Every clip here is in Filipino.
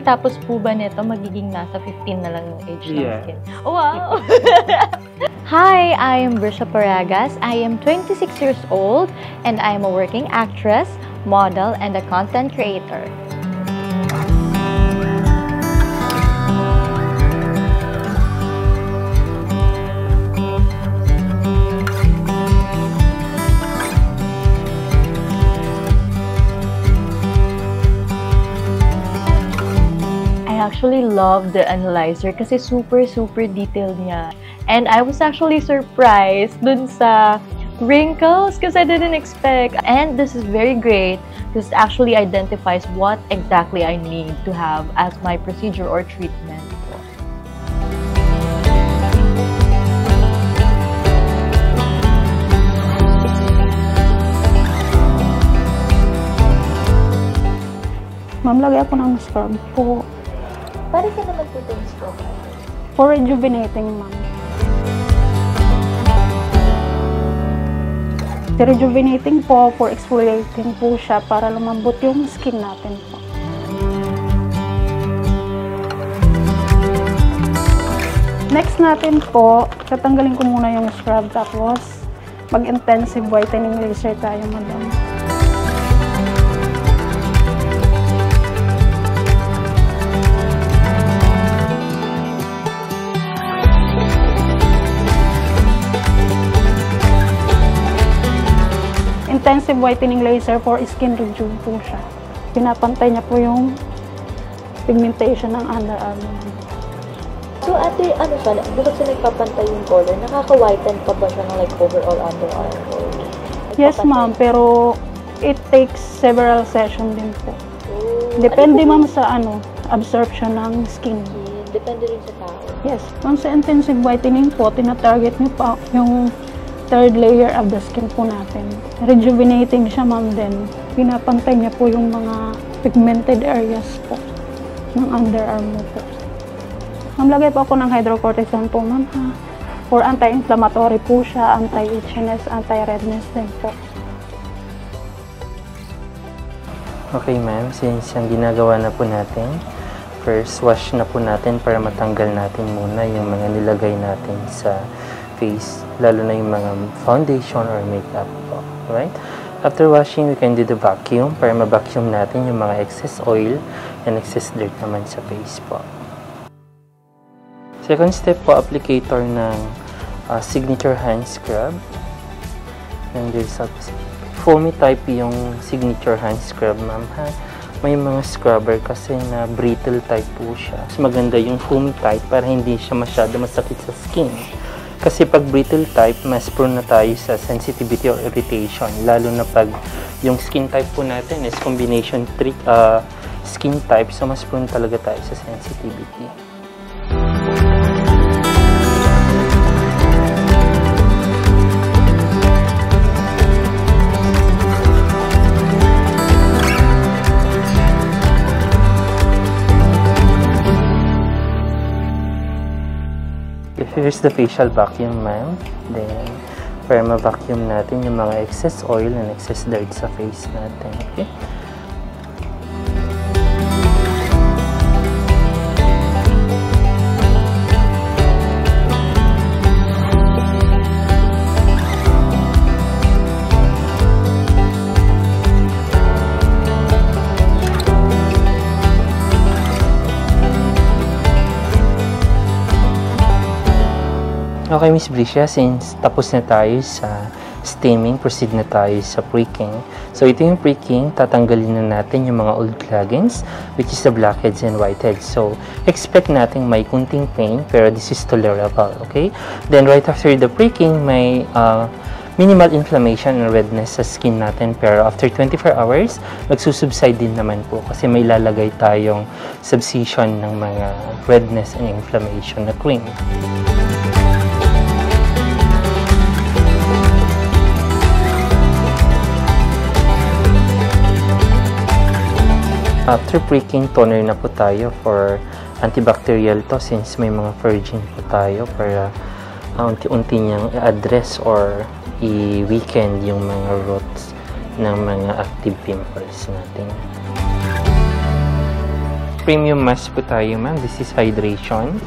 pagkatapos po ba nito, magiging nasa 15 na lang yung age ng skin? Oh, wow! Hi, I am Brisha Paragas. I am 26 years old and I am a working actress, model, and a content creator. I actually love the analyzer kasi super detailed niya. And I was actually surprised dun sa wrinkles because I didn't expect. And this is very great because it actually identifies what exactly I need to have as my procedure or treatment. Ma'am, lagay ako ng scrub po. Para ka naman po itong scrub? For rejuvenating, ma'am. Rejuvenating po, for exfoliating po siya para lumambot yung skin natin po. Next natin po, tatanggalin ko muna yung scrub tapos mag-intensive whitening laser tayo, madam. Intensive whitening laser for skin rejuve po siya. Pinapantay niya po yung pigmentation ng underarm. So ate, ano siya, bukod sa nagpapantay yung color, nakaka-whiten pa ba siya ng like overall underarm? Yes ma'am, pero it takes several sessions din po. Depende ma'am sa absorption ng skin. Depende rin sa tao. Yes, ma'am sa intensive whitening po, tina-target niyo pa yung third layer of the skin po natin. Rejuvenating siya ma'am din. Pinapantay niya po yung mga pigmented areas po ng underarm mo po. Ma'am, lagay po ako ng hydrocortisone po ma'am ha. For anti-inflammatory po siya, anti-itchiness, anti-redness din po. Okay ma'am, since yung ginagawa na po natin, first wash na po natin para matanggal natin muna yung mga nilagay natin sa face, lalo na yung mga foundation or makeup po, right? After washing, we can do the vacuum para ma-vacuum natin yung mga excess oil and excess dirt naman sa face po. Second step po, applicator ng signature hand scrub. And there's a foamy type yung signature hand scrub, ma'am ha. May mga scrubber kasi na brittle type po siya. Mas maganda yung foamy type para hindi siya masyado masakit sa skin. Kasi pag brittle type, mas prone na tayo sa sensitivity or irritation. Lalo na pag yung skin type po natin is combination skin type. So, mas prone talaga tayo sa sensitivity. Here's the facial vacuum, ma'am. Then, para ma-vacuum natin yung mga excess oil and excess dirt sa face natin. Okay? Okay, Miss Brisha, since tapos na tayo sa steaming, proceed na tayo sa pricking. So, ito yung pricking, tatanggalin na natin yung mga old claggings, which is the blackheads and whiteheads. So, expect natin may kunting pain, pero this is tolerable, okay? Then, right after the pricking, may minimal inflammation and redness sa skin natin, pero after 24 hours, magsusubside din naman po kasi may lalagay tayong substitution ng mga redness and inflammation na cream. After pricking, toner na po tayo for antibacterial to since may mga purging po tayo para unti-unti niyang i-address or i-weaken yung mga roots ng mga active pimples natin. premium mask po tayo, ma'am. This is hydration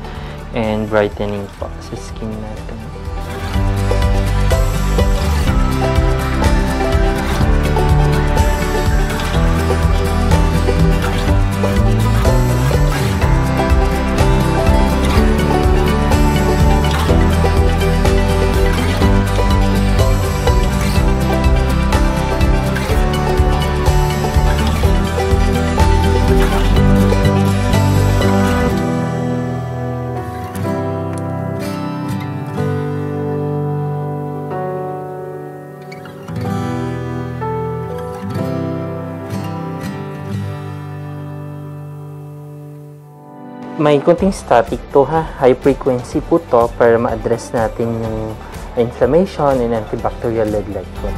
and brightening po sa skin natin. May kunting static to ha, high frequency po to para ma-address natin yung inflammation and antibacterial leg light po.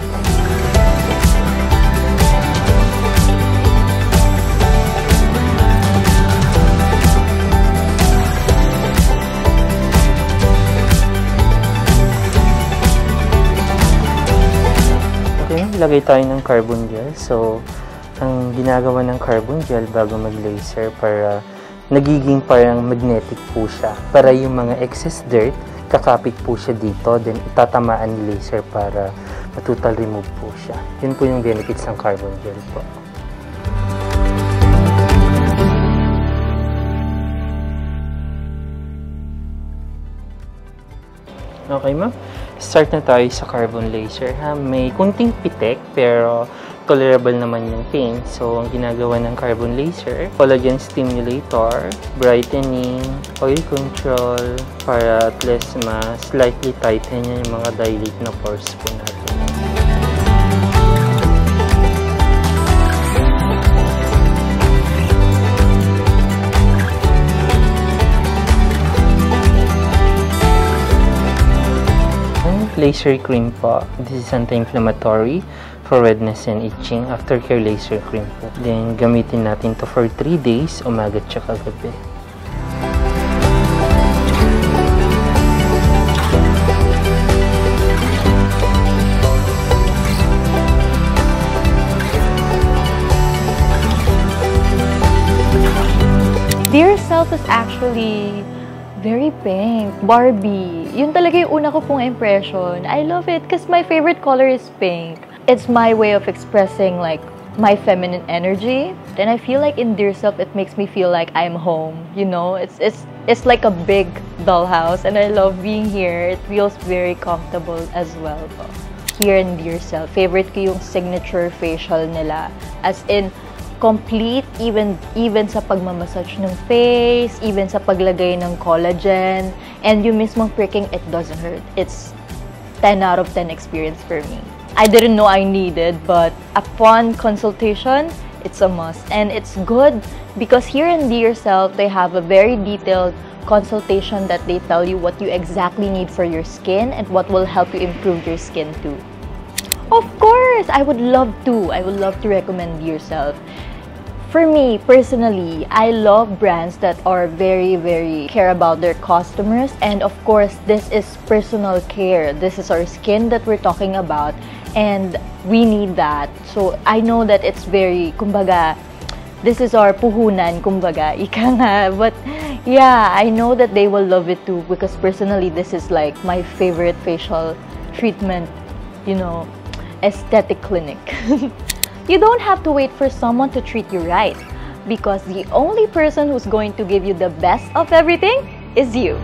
Okay, lagay tayo ng carbon gel. So, ang ginagawa ng carbon gel bago mag-laser para nagiging parang magnetic po siya. Para yung mga excess dirt, kakapit po siya dito, then itatamaan ni laser para matotal remove po siya. Yun po yung benefits ng carbon gel po. Okay ma'am, start na tayo sa carbon laser ha. May kunting pitik pero tolerable naman yung pain. So, ang ginagawa ng carbon laser, collagen stimulator, brightening, oil control, para at least slightly tighten yung mga dilate na pores po natin. Laser cream po. This is anti-inflammatory for redness and itching after care laser cream po. Then, gamitin natin to for 3 days, umaga tsaka gabi. Dear Self is actually very pink. Barbie. Yun talaga yung una ko pong impression. I love it because my favorite color is pink. It's my way of expressing like my feminine energy. Then I feel like in Dear Self, it makes me feel like I'm home. You know, it's like a big dollhouse and I love being here. It feels very comfortable as well. Here in Dear Self, favorite ko yung signature facial nila. As in, complete, even sa pagmamassage ng face, even sa paglagay ng collagen, and yung mismong pricking, it doesn't hurt. It's 10 out of 10 experience for me. I didn't know I needed, but upon consultation, it's a must. And it's good because here in Dear Self, they have a very detailed consultation that they tell you what you exactly need for your skin and what will help you improve your skin too. Of course, I would love to recommend Dear Self. For me, personally, I love brands that are very, very care about their customers. And of course, this is personal care. This is our skin that we're talking about. And we need that. So, I know that it's very, kumbaga, this is our puhunan, kumbaga, ika nga. But yeah, I know that they will love it too. Because personally, this is like my favorite facial treatment, you know, aesthetic clinic. You don't have to wait for someone to treat you right, because the only person who's going to give you the best of everything is you.